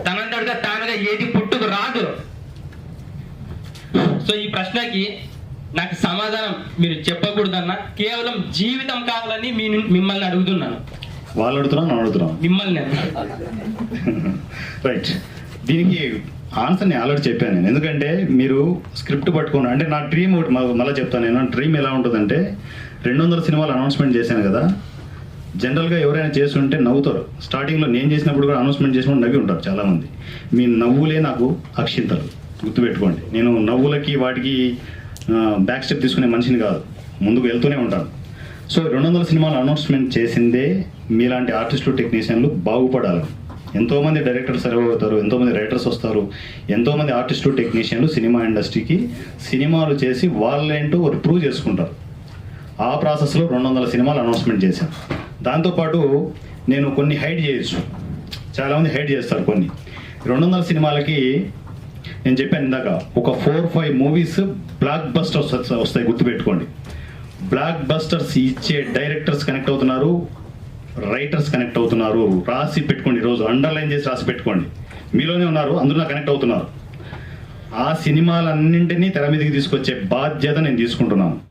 తనంతటిగా తానుగా ఏది పుట్టుకు రాదు. సో ఈ ప్రశ్నకి నాకు సమాధానం మీరు చెప్పకూడదన్నా, కేవలం జీవితం కావాలని మిమ్మల్ని అడుగుతున్నాను. వాళ్ళు అడుగుతున్నాను, అడుగుతున్నాను మిమ్మల్ని. రైట్, దీనికి ఆన్సర్ నేను ఆల్రెడీ చెప్పాను నేను. ఎందుకంటే మీరు స్క్రిప్ట్ పట్టుకోండి. అంటే నా డ్రీమ్ ఒకటి మళ్ళీ చెప్తాను నేను. డ్రీమ్ ఎలా ఉంటుందంటే 200 సినిమాలు అనౌన్స్మెంట్ చేశాను కదా, జనరల్గా ఎవరైనా చేస్తుంటే నవ్వుతారు. స్టార్టింగ్లో నేను చేసినప్పుడు కూడా అనౌన్స్మెంట్ చేసినప్పుడు నవ్వి ఉంటారు చాలామంది. మీ నవ్వులే నాకు అక్షింతలు, గుర్తుపెట్టుకోండి. నేను నవ్వులకి వాటికి బ్యాక్ స్టెప్ తీసుకునే మనిషిని కాదు, ముందుకు వెళ్తూనే ఉంటాను. సో 200 సినిమాలు అనౌన్స్మెంట్ చేసిందే మీలాంటి ఆర్టిస్టులు, టెక్నీషియన్లు బాగుపడాలి. ఎంతోమంది డైరెక్టర్స్ సర్వ్ అవుతారు, ఎంతోమంది రైటర్స్ వస్తారు, ఎంతోమంది ఆర్టిస్టులు, టెక్నీషియన్లు సినిమా ఇండస్ట్రీకి సినిమాలు చేసి వాళ్ళేంటో ఒకటి ప్రూవ్ చేసుకుంటారు. ఆ ప్రాసెస్లో 200 సినిమాలు అనౌన్స్మెంట్ చేశాను. దాంతోపాటు నేను కొన్ని హైడ్ చేయొచ్చు, చాలామంది హైడ్ చేస్తారు కొన్ని. 200 సినిమాలకి నేను చెప్పాను ఇందాక, ఒక 4-5 మూవీస్ బ్లాక్ బస్టర్స్ వస్తాయి, గుర్తుపెట్టుకోండి. బ్లాక్ బస్టర్స్ ఇచ్చే డైరెక్టర్స్ కనెక్ట్ అవుతున్నారు, రైటర్స్ కనెక్ట్ అవుతున్నారు. రాసి పెట్టుకోండి, ఈరోజు అండర్లైన్ చేసి రాసి పెట్టుకోండి. మీలోనే ఉన్నారు, అందులో కనెక్ట్ అవుతున్నారు. ఆ సినిమాలన్నింటినీ తెర మీదకి తీసుకొచ్చే బాధ్యత నేను తీసుకుంటున్నాను.